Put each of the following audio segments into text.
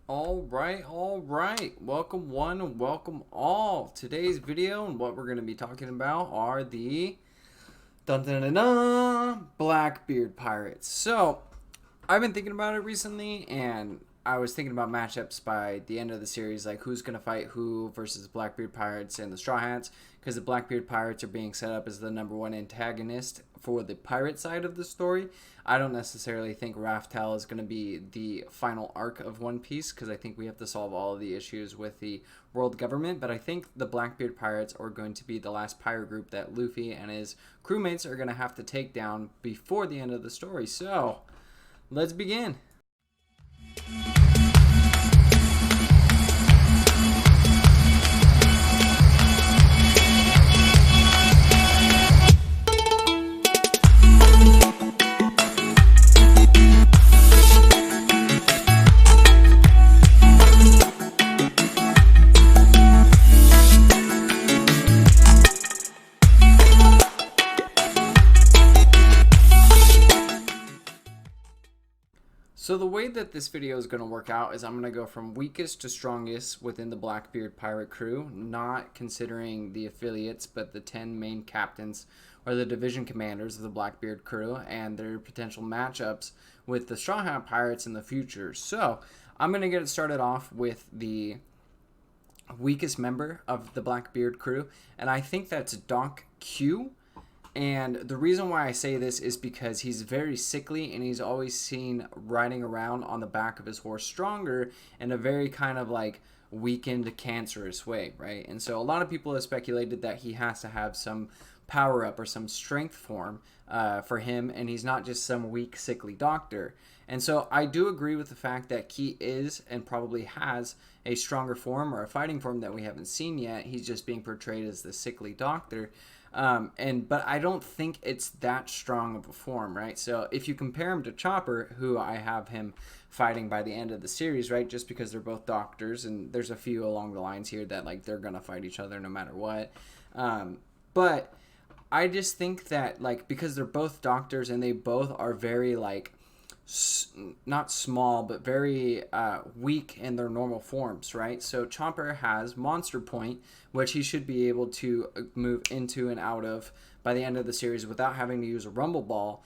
All right. Welcome one and welcome all. Today's video and what we're going to be talking about are the Blackbeard Pirates. So, I've been thinking about it recently, and I was thinking about matchups by the end of the series, like who's going to fight who versus Blackbeard Pirates and the Straw Hats, because the Blackbeard Pirates are being set up as the #1 antagonist for the pirate side of the story. I don't necessarily think Raftel is going to be the final arc of One Piece, because I think we have to solve all of the issues with the world government, but I think the Blackbeard Pirates are going to be the last pirate group that Luffy and his crewmates are going to have to take down before the end of the story. So, let's begin. So the way that this video is going to work out is I'm going to go from weakest to strongest within the Blackbeard pirate crew, not considering the affiliates, but the 10 main captains or the division commanders of the Blackbeard crew and their potential matchups with the Straw Hat Pirates in the future. So I'm going to get it started off with the weakest member of the Blackbeard crew, and I think that's Doc Q. And the reason why I say this is because he's very sickly and he's always seen riding around on the back of his horse Stronger in a very kind of like weakened, cancerous way, right? And so a lot of people have speculated that he has to have some power up or some strength form for him, and he's not just some weak, sickly doctor. And so I do agree with the fact that he is and probably has a stronger form or a fighting form that we haven't seen yet. He's just being portrayed as the sickly doctor. But I don't think it's that strong of a form, right? So if you compare him to Chopper, who I have him fighting by the end of the series, right? Just because they're both doctors, and there's a few along the lines here that like they're gonna fight each other no matter what. But I just think that like because they're both doctors and they both are very like not small but very weak in their normal forms, right? So Chopper has Monster Point, which he should be able to move into and out of by the end of the series without having to use a Rumble Ball.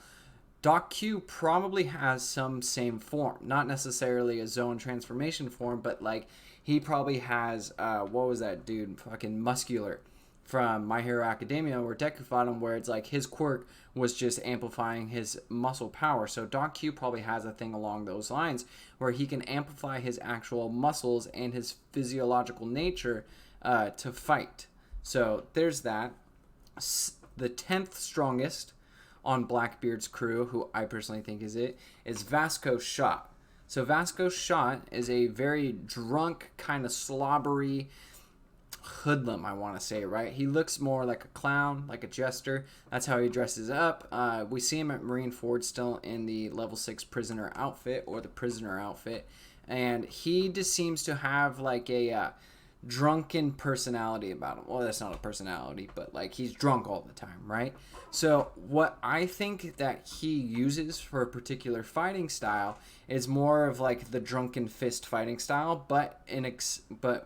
Doc Q probably has some same form, not necessarily a zone transformation form, but like he probably has what was that dude, fucking Muscular from My Hero Academia, where Deku fought him, where it's like his quirk was just amplifying his muscle power. So Doc Q probably has a thing along those lines where he can amplify his actual muscles and his physiological nature to fight. So there's that. The 10th strongest on Blackbeard's crew, who I personally think is Vasco Shot. So Vasco Shot is a very drunk, kind of slobbery hoodlum, I want to say, right? He looks more like a clown, like a jester. That's how he dresses up. We see him at Marineford still in the level 6 prisoner outfit, or the prisoner outfit, and he just seems to have like a drunken personality about him. Well, that's not a personality, but like he's drunk all the time, right? So what I think that he uses for a particular fighting style is more of like the drunken fist fighting style, but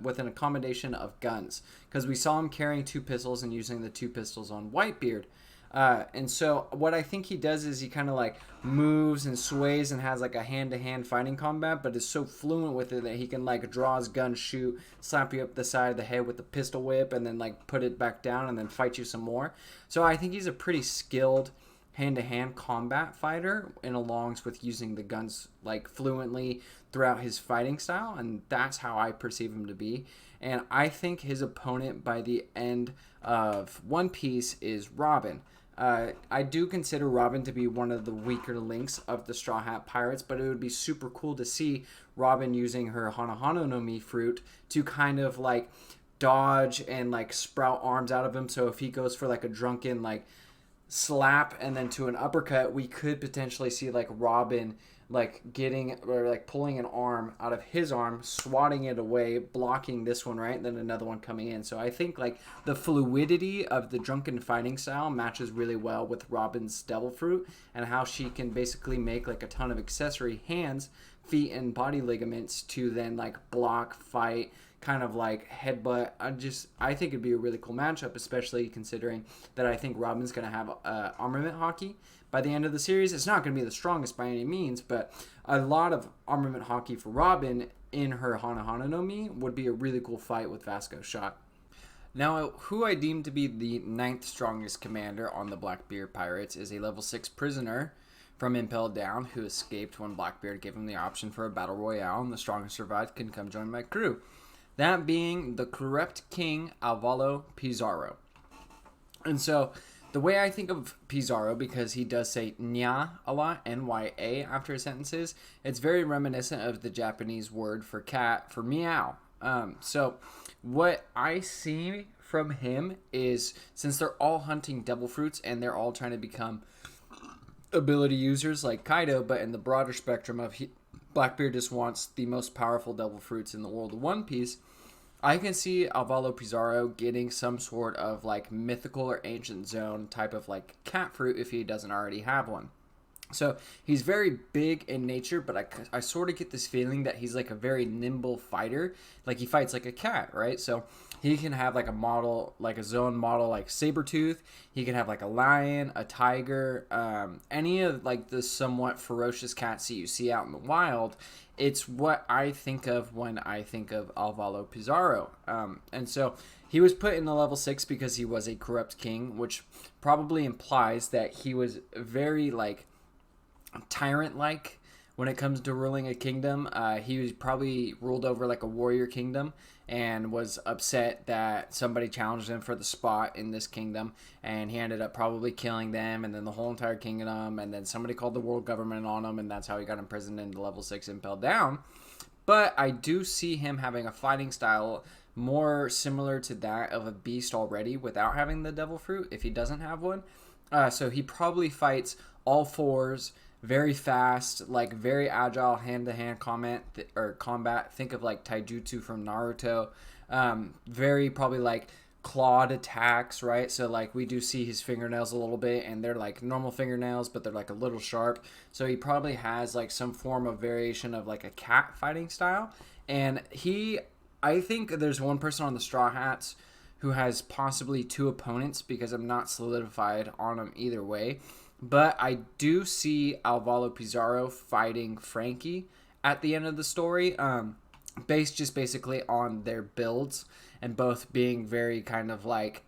with an accommodation of guns, because we saw him carrying 2 pistols and using the 2 pistols on Whitebeard. And so what I think he does is he kind of like moves and sways and has like a hand-to-hand fighting combat, but is so fluent with it that he can like draw his gun, shoot, slap you up the side of the head with a pistol whip, and then like put it back down and then fight you some more. So I think he's a pretty skilled hand-to-hand combat fighter, and alongs with using the guns like fluently throughout his fighting style, and that's how I perceive him to be. And I think his opponent by the end of One Piece is Robin. I do consider Robin to be one of the weaker links of the Straw Hat Pirates, but it would be super cool to see Robin using her Hana no Mi fruit to kind of like dodge and like sprout arms out of him. So if he goes for like a drunken like slap and then to an uppercut, we could potentially see like Robin like getting or like pulling an arm out of his arm, swatting it away, blocking this one, right, and then another one coming in. So I think like the fluidity of the drunken fighting style matches really well with Robin's Devil Fruit and how she can basically make like a ton of accessory hands feet and body ligaments to then like block, fight, kind of like headbutt. I think it'd be a really cool matchup, especially considering that I think Robin's going to have armament hockey by the end of the series. It's not going to be the strongest by any means, but a lot of armament hockey for Robin in her Hana Hana no Mi would be a really cool fight with Vasco's shot. Now, who I deem to be the 9th strongest commander on the BlackBeard Pirates is a level 6 prisoner from Impelled Down who escaped when BlackBeard gave him the option for a battle royale, and the strongest survived can come join my crew. That being the corrupt king Ivalo Pizarro. And so the way I think of Pizarro, because he does say nya a lot, N-Y-A, after his sentences, it's very reminiscent of the Japanese word for cat, for meow. So what I see from him is, since they're all hunting devil fruits and they're all trying to become ability users like Kaido, but in the broader spectrum of BlackBeard just wants the most powerful devil fruits in the world of One Piece, I can see Ivalo Pizarro getting some sort of like mythical or ancient zone type of like cat fruit if he doesn't already have one. So he's very big in nature, but I sort of get this feeling that he's like a very nimble fighter. Like he fights like a cat, right? So he can have like a model, like a zone model like Sabretooth. He can have like a lion, a tiger, any of like the somewhat ferocious cats that you see out in the wild. It's what I think of when I think of Ivalo Pizarro. And so he was put in the level 6 because he was a corrupt king, which probably implies that he was very like tyrant-like when it comes to ruling a kingdom. He was probably ruled over like a warrior kingdom and was upset that somebody challenged him for the spot in this kingdom, and he ended up probably killing them and then the whole entire kingdom, and then somebody called the world government on him, and that's how he got imprisoned into level 6 Impelled Down. But I do see him having a fighting style more similar to that of a beast already without having the devil fruit if he doesn't have one. So he probably fights all fours, very fast, like very agile hand-to-hand combat. Think of like taijutsu from Naruto. Very probably like clawed attacks, right? So like we do see his fingernails a little bit, and they're like normal fingernails, but they're like a little sharp. So he probably has like some form of variation of like a cat fighting style. And I think there's one person on the Straw Hats who has possibly 2 opponents, because I'm not solidified on them either way. But I do see Ivalo Pizarro fighting Frankie at the end of the story, based just basically on their builds and both being very kind of like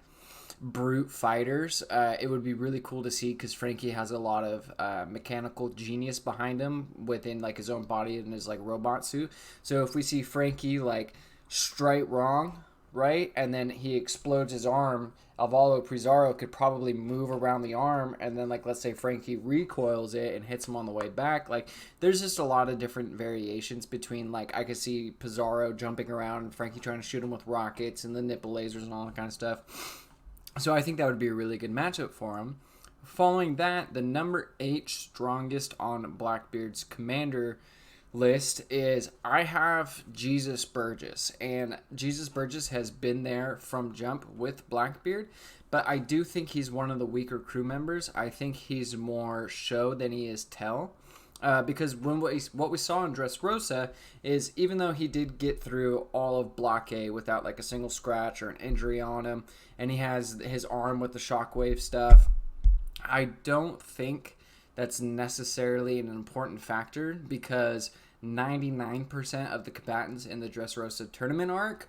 brute fighters. It would be really cool to see, because Frankie has a lot of mechanical genius behind him within like his own body and his like robot suit. So if we see Frankie like strike wrong, right, and then he explodes his arm, Ivalo Pizarro could probably move around the arm, and then like let's say Frankie recoils it and hits him on the way back. Like there's just a lot of different variations between, like I could see Pizarro jumping around and Frankie trying to shoot him with rockets and the nipple lasers and all that kind of stuff. So I think that would be a really good matchup for him. Following that, the number 8 strongest on BlackBeard's commander list is, I have Jesus Burgess, and Jesus Burgess has been there from jump with BlackBeard, but I do think he's one of the weaker crew members. I think he's more show than he is tell, because what we saw in Dressrosa is, even though he did get through all of Block A without like a single scratch or an injury on him, and he has his arm with the shockwave stuff, I don't think that's necessarily an important factor, because 99% of the combatants in the Dressrosa tournament arc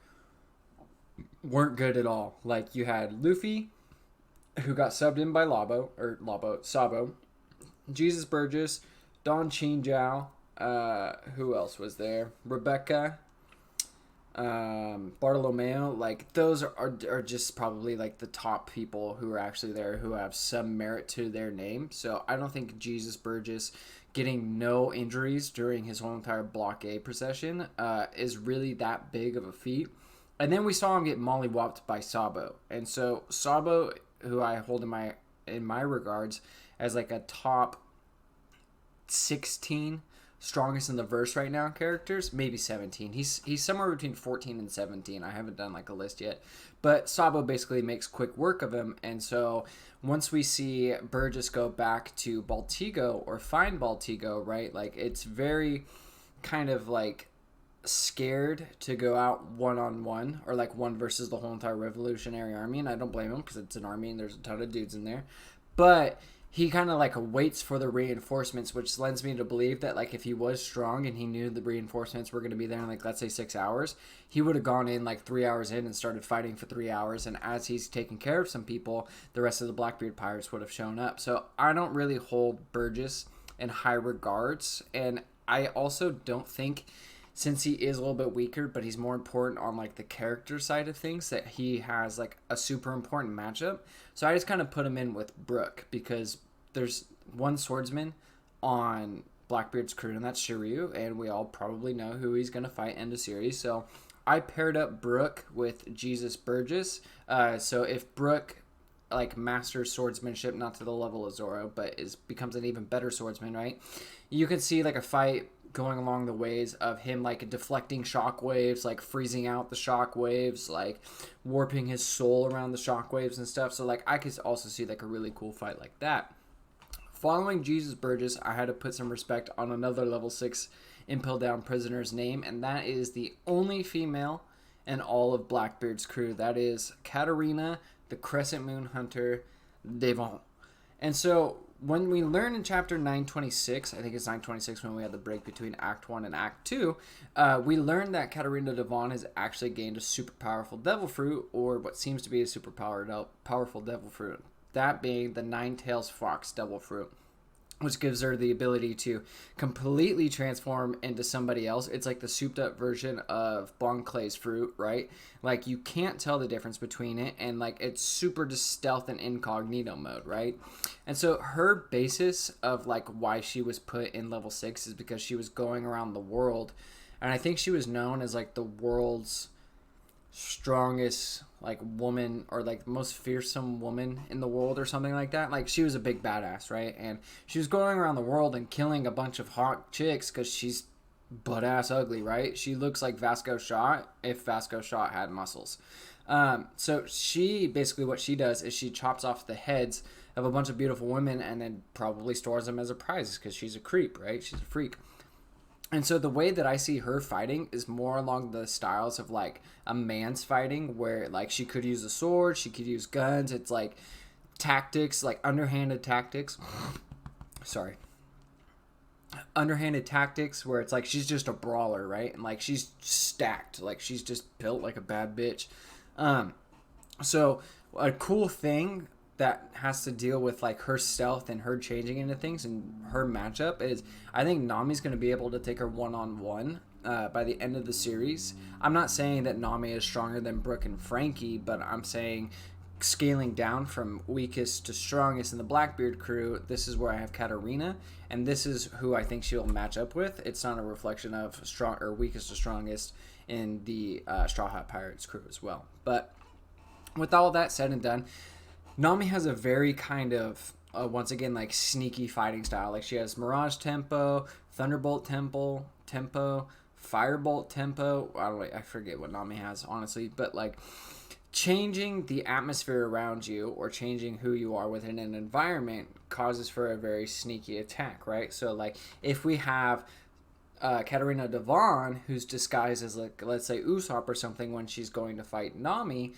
weren't good at all. Like you had Luffy, who got subbed in by Sabo, Jesus Burgess, Don Chinjiao, who else was there? Rebecca, Bartolomeo. Like those are just probably like the top people who are actually there who have some merit to their name. So I don't think Jesus Burgess getting no injuries during his whole entire Block A procession is really that big of a feat. And then we saw him get mollywopped by Sabo. And so Sabo, who I hold in my regards as like a top 16 strongest in the verse right now characters, maybe 17. He's somewhere between 14 and 17. I haven't done like a list yet, but Sabo basically makes quick work of him. And so once we see Burgess go back to Baltigo or find Baltigo, right, like it's very kind of like scared to go out one-on-one or like one versus the whole entire Revolutionary Army, and I don't blame him because it's an army and there's a ton of dudes in there. But he kind of like waits for the reinforcements, which lends me to believe that like if he was strong and he knew the reinforcements were going to be there in like, let's say 6 hours, he would have gone in like 3 hours in and started fighting for 3 hours, and as he's taking care of some people, the rest of the Blackbeard Pirates would have shown up. So I don't really hold Burgess in high regards, and I also don't think, since he is a little bit weaker, but he's more important on like the character side of things, that he has like a super important matchup. So I just kind of put him in with Brooke because there's one swordsman on Blackbeard's crew, and that's Shiryu, and we all probably know who he's going to fight end of series. So I paired up Brooke with Jesus Burgess. So if Brooke like masters swordsmanship, not to the level of Zorro, but becomes an even better swordsman, right? You can see like a fight going along the ways of him like deflecting shockwaves, like freezing out the shockwaves, like warping his soul around the shockwaves and stuff. So like I could also see like a really cool fight like that. Following Jesus Burgess, I had to put some respect on another level 6 Impel Down prisoner's name, and that is the only female in all of Blackbeard's crew. That is Katarina, the Crescent Moon Hunter Devon. And so when we learn in chapter 926, I think it's 926 when we had the break between Act 1 and Act 2, we learned that Katarina Devon has actually gained a super powerful devil fruit, or what seems to be a super powerful devil fruit, that being the Nine Tails Fox devil fruit, which gives her the ability to completely transform into somebody else. It's like the souped up version of Bon Clay's fruit, right? Like you can't tell the difference between it, and like it's super just stealth and incognito mode, right? And so her basis of like why she was put in level 6 is because she was going around the world, and I think she was known as like the world's strongest like woman, or like most fearsome woman in the world or something like that. Like she was a big badass, right? And she was going around the world and killing a bunch of hot chicks because she's butt ass ugly, right? She looks like Vasco Shot if Vasco Shot had muscles. So she basically, what she does is she chops off the heads of a bunch of beautiful women and then probably stores them as a prize because she's a creep, right? She's a freak. And so the way that I see her fighting is more along the styles of like a man's fighting, where like she could use a sword, she could use guns. It's like tactics, like underhanded tactics. Sorry. Underhanded tactics where it's like she's just a brawler, right? And like she's stacked, like she's just built like a bad bitch. So a cool thing that has to deal with like her stealth and her changing into things and her matchup is, I think Nami's going to be able to take her one-on-one by the end of the series. I'm not saying that Nami is stronger than Brooke and Frankie, but I'm saying scaling down from weakest to strongest in the Blackbeard crew, this is where I have Katarina, and this is who I think she'll match up with. It's not a reflection of strong or weakest to strongest in the Straw Hat Pirates crew as well. But with all that said and done, Nami has a very kind of, once again, like sneaky fighting style. Like she has Mirage Tempo, Thunderbolt Tempo, Firebolt Tempo. I forget what Nami has, honestly. But like changing the atmosphere around you or changing who you are within an environment causes for a very sneaky attack, right? So like if we have Katarina Devon, who's disguised as like, let's say Usopp or something when she's going to fight Nami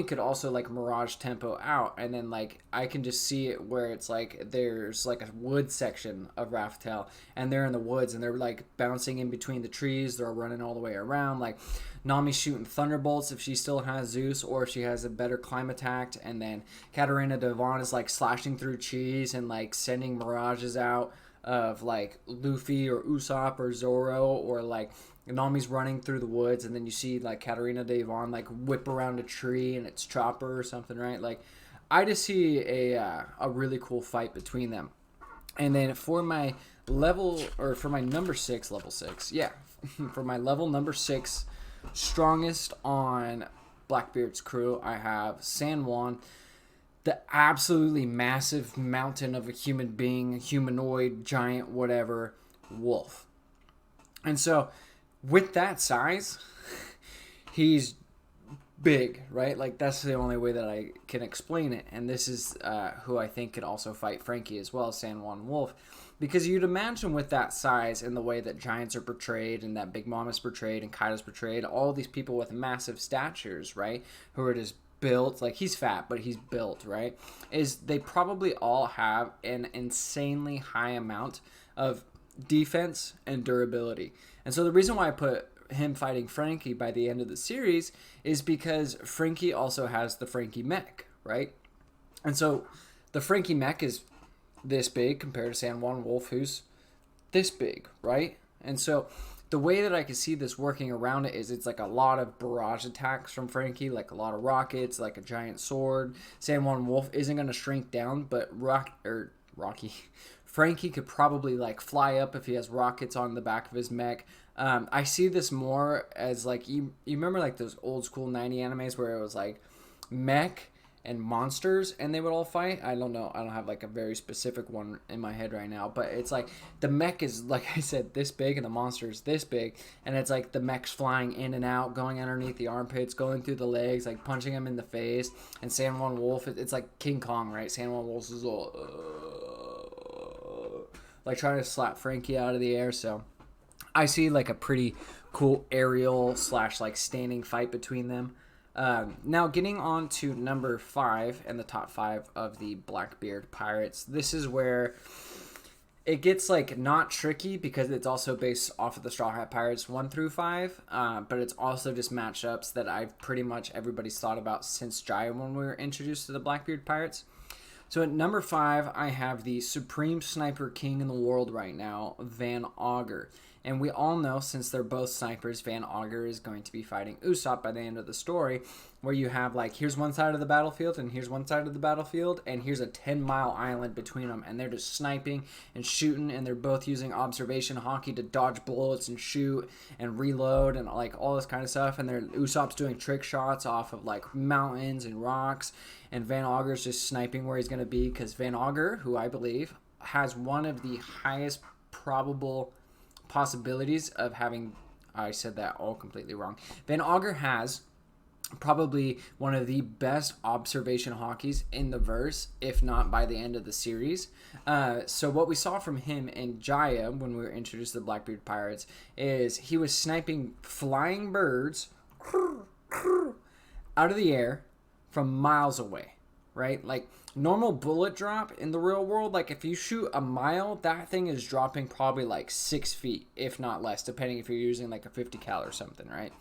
could also like Mirage Tempo out, and then like I can just see it where it's like there's like a wood section of Raftel and they're in the woods and they're like bouncing in between the trees, they're running all the way around, like Nami's shooting thunderbolts if she still has Zeus or if she has a better climb attack, and then Katarina Devon is like slashing through trees and like sending mirages out of like Luffy or Usopp or Zorro, or like Nami's running through the woods and then you see like Katarina Devon like whip around a tree and it's Chopper or something, right? Like I just see a really cool fight between them. And then for my level, or for my number 6, level 6, yeah, for my level number 6 strongest on Blackbeard's crew, I have San Juan, the absolutely massive mountain of a human being, humanoid, giant, whatever, wolf. And so with that size, he's big, right? Like that's the only way that I can explain it. And this is who I think could also fight Frankie as well, San Juan Wolf. Because you'd imagine with that size and the way that giants are portrayed and that Big Mom is portrayed and Kaido's portrayed, all these people with massive statures, right, who are just built, like he's fat, but he's built, right, is they probably all have an insanely high amount of defense and durability. And so the reason why I put him fighting Frankie by the end of the series is because Frankie also has the Frankie mech, right? And so the Frankie mech is this big compared to San Juan Wolf, who's this big, right? And so the way that I can see this working around it is it's like a lot of barrage attacks from Frankie, like a lot of rockets, like a giant sword. San Juan Wolf isn't going to shrink down, but Rocky Frankie could probably like fly up if he has rockets on the back of his mech. I see this more as like you remember like those old school 90 animes where it was like mech and monsters and they would all fight. I don't know. I don't have like a very specific one in my head right now, but it's like the mech is, like I said, this big and the monster is this big, and it's like the mech's flying in and out, going underneath the armpits, going through the legs, like punching him in the face. And San Juan Wolf, it's like King Kong, right? San Juan Wolf is all like trying to slap Frankie out of the air. So I see like a pretty cool aerial / like standing fight between them. Now getting on to number 5 and the top 5 of the BlackBeard Pirates. This is where it gets like not tricky because it's also based off of the Straw Hat Pirates 1 through 5, but it's also just matchups that I've pretty much everybody's thought about since Jaya when we were introduced to the BlackBeard Pirates. So at number 5, I have the supreme sniper king in the world right now, Van Augur. And we all know, since they're both snipers, Van Augur is going to be fighting Usopp by the end of the story, where you have, like, here's one side of the battlefield, and here's one side of the battlefield, and here's a 10-mile island between them, and they're just sniping and shooting, and they're both using observation hockey to dodge bullets and shoot and reload and, like, all this kind of stuff, and Usopp's doing trick shots off of, like, mountains and rocks, and Van Augur's just sniping where he's going to be, because Van Augur, who I believe has one of the highest probable possibilities of having, I said that all completely wrong. Van Augur has probably one of the best observation hockeys in the verse, if not by the end of the series. So what we saw from him in Jaya when we were introduced to the BlackBeard Pirates is he was sniping flying birds out of the air from miles away, right? Like normal bullet drop in the real world, like if you shoot a mile, that thing is dropping probably like 6 feet, if not less, depending if you're using like a 50 cal or something, right?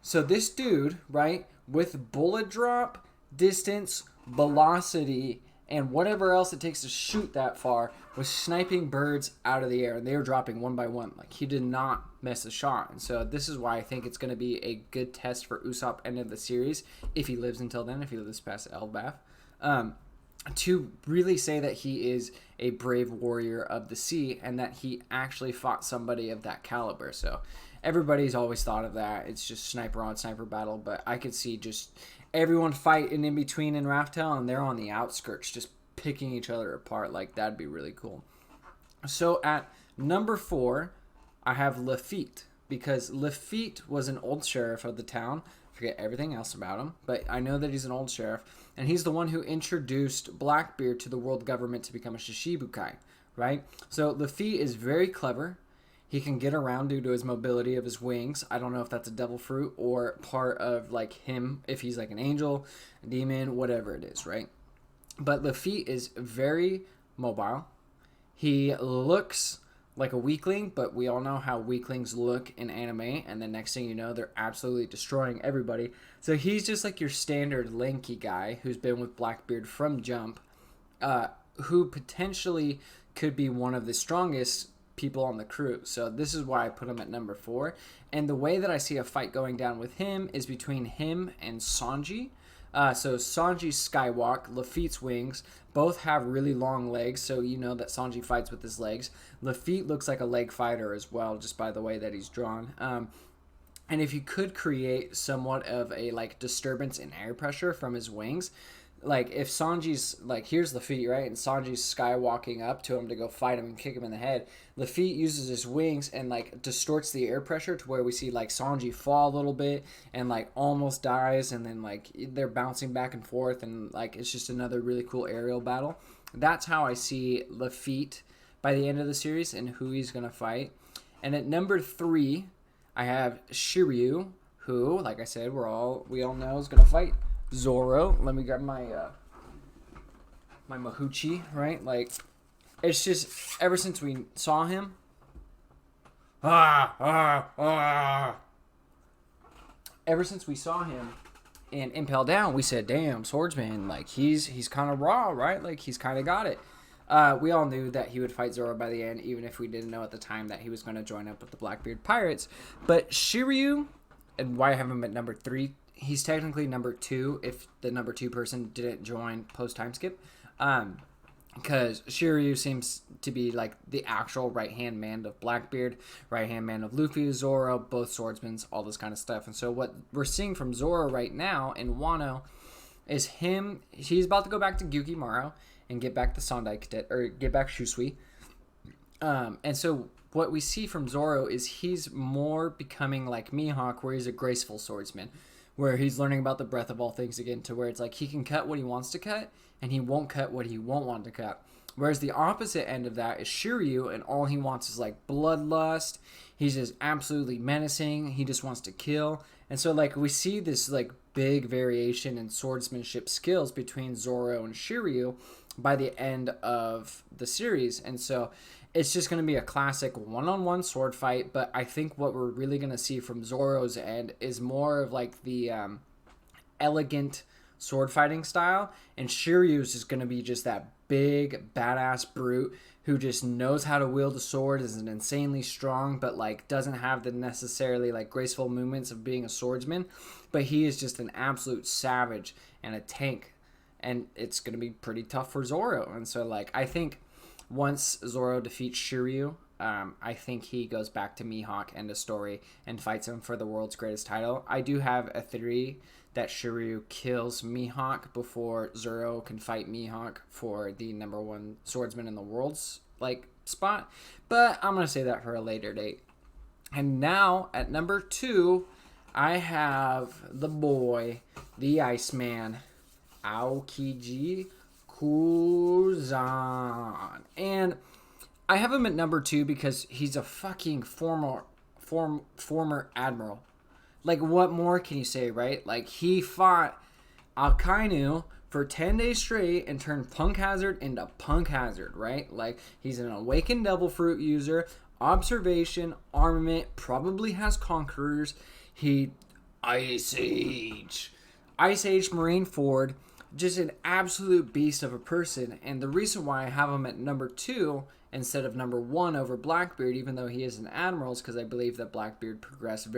So this dude, right, with bullet drop, distance, velocity, and whatever else it takes to shoot that far, was sniping birds out of the air, and they were dropping one by one. Like, he did not miss a shot. And so this is why I think it's going to be a good test for Usopp end of the series, if he lives until then, if he lives past Elbaf. To really say that he is a brave warrior of the sea and that he actually fought somebody of that caliber. So everybody's always thought of that. It's just sniper on sniper battle, but I could see just everyone fighting in between in Raftel and they're on the outskirts just picking each other apart. Like, that'd be really cool. So at number 4, I have Lafitte, because Lafitte was an old sheriff of the town. Forget everything else about him, but I know that he's an old sheriff, and he's the one who introduced Blackbeard to the world government to become a Shishibukai, right? So Lafitte is very clever. He can get around due to his mobility of his wings. I don't know if that's a devil fruit or part of like him, if he's like an angel, a demon, whatever it is, right? But Lafitte is very mobile. He looks like a weakling, but we all know how weaklings look in anime, and the next thing you know, they're absolutely destroying everybody. So he's just like your standard lanky guy who's been with Blackbeard from jump, who potentially could be one of the strongest people on the crew. So this is why I put him at number 4. And the way that I see a fight going down with him is between him and Sanji. So Sanji's skywalk, Lafitte's wings, both have really long legs, so you know that Sanji fights with his legs. Lafitte looks like a leg fighter as well, just by the way that he's drawn. And if you could create somewhat of a like disturbance in air pressure from his wings, like if Sanji's like, here's Lafitte, right, and Sanji's skywalking up to him to go fight him and kick him in the head, Lafitte uses his wings and like distorts the air pressure to where we see like Sanji fall a little bit and like almost dies, and then like they're bouncing back and forth, and like it's just another really cool aerial battle. That's how I see Lafitte by the end of the series and who he's going to fight. And at number 3, I have Shiryu, who, like I said, we all know is going to fight Zorro. Let me grab my my Mahuchi, right? Like, it's just, ever since we saw him, ever since we saw him in Impel Down, we said, damn, swordsman, like, he's kind of raw, right? Like, he's kind of got it. We all knew that he would fight Zorro by the end, even if we didn't know at the time that he was going to join up with the BlackBeard Pirates. But Shiryu, and why I have him at number 3, he's technically number 2 if the number 2 person didn't join post-time skip. Because Shiryu seems to be like the actual right-hand man of BlackBeard, right-hand man of Luffy, Zorro, both swordsmen, all this kind of stuff. And so what we're seeing from Zorro right now in Wano is he's about to go back to Gyukimaro and get back the Sandai Cadet, or get back Shusui. And so what we see from Zorro is he's more becoming like Mihawk, where he's a graceful swordsman, where he's learning about the breath of all things again, to where it's like he can cut what he wants to cut, and he won't cut what he won't want to cut. Whereas the opposite end of that is Shiryu, and all he wants is like bloodlust. He's just absolutely menacing. He just wants to kill. And so like we see this like big variation in swordsmanship skills between Zorro and Shiryu by the end of the series. And so it's just going to be a classic one-on-one sword fight. But I think what we're really going to see from Zorro's end is more of like the elegant sword fighting style, and Shiryu is just going to be just that big badass brute who just knows how to wield a sword, is an insanely strong, but like doesn't have the necessarily like graceful movements of being a swordsman, but he is just an absolute savage and a tank, and it's going to be pretty tough for Zorro. And so like I think once Zorro defeats Shiryu, I think he goes back to Mihawk, end of story, and fights him for the world's greatest title. I do have a theory that Shiryu kills Mihawk before Zorro can fight Mihawk for the number 1 swordsman in the world's like spot, but I'm gonna say that for a later date. And now at number 2, I have the boy, the Iceman, Aokiji Kuzan, and I have him at number 2 because he's a fucking former admiral. Like, what more can you say, right? Like, he fought Akainu for 10 days straight and turned Punk Hazard into Punk Hazard, right? Like, he's an awakened Devil Fruit user, observation, armament, probably has Conquerors. He, Ice Age Marineford, just an absolute beast of a person. And the reason why I have him at number 2 instead of number 1 over BlackBeard, even though he is an admiral, is because I believe that BlackBeard progressed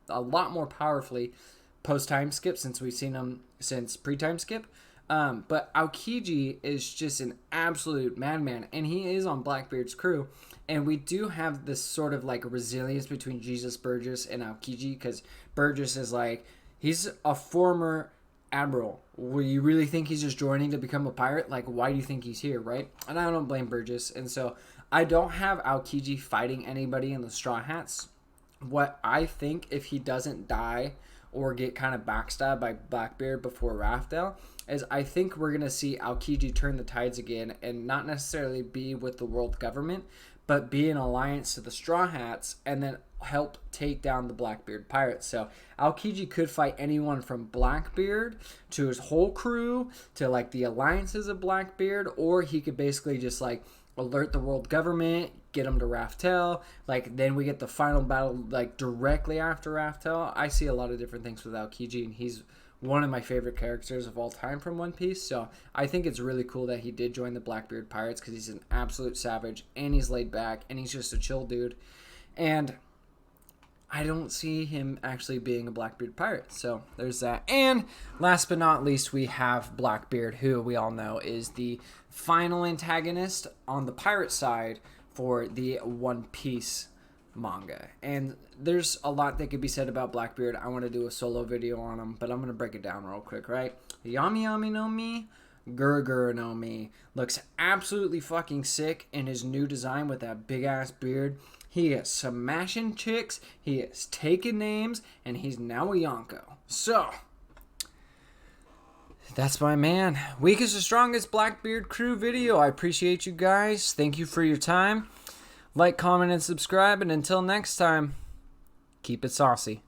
a lot more powerfully post-time skip, since we've seen him since pre-time skip. But Aokiji is just an absolute madman, and he is on BlackBeard's crew. And we do have this sort of like resilience between Jesus Burgess and Aokiji, because Burgess is like, he's a former admiral. Will you really think he's just joining to become a pirate? Like, why do you think he's here, right? And I don't blame Burgess. And so I don't have Aokiji fighting anybody in the Straw Hats. What I think, if he doesn't die or get kind of backstabbed by BlackBeard before Raftel, is I think we're going to see Aokiji turn the tides again and not necessarily be with the world government, but be an alliance to the Straw Hats and then help take down the BlackBeard Pirates. So Aokiji could fight anyone from BlackBeard to his whole crew to like the alliances of BlackBeard, or he could basically just like alert the world government, get them to Raftel, like then we get the final battle like directly after Raftel. I see a lot of different things with Aokiji, and he's one of my favorite characters of all time from One Piece. So I think it's really cool that he did join the BlackBeard Pirates, because he's an absolute savage and he's laid back and he's just a chill dude. And I don't see him actually being a BlackBeard pirate. So there's that. And last but not least, we have BlackBeard, who we all know is the final antagonist on the pirate side for the One Piece manga. And there's a lot that could be said about BlackBeard. I want to do a solo video on him, but I'm going to break it down real quick, right? Yami Yami no Mi, Guru no Mi looks absolutely fucking sick in his new design with that big ass beard. He is smashing chicks, he is taking names, and he's now a Yonko. So, That's my man. Weakest to strongest Blackbeard crew video. I appreciate you guys. Thank you for your time. Like, comment, and subscribe. And until next time, keep it saucy.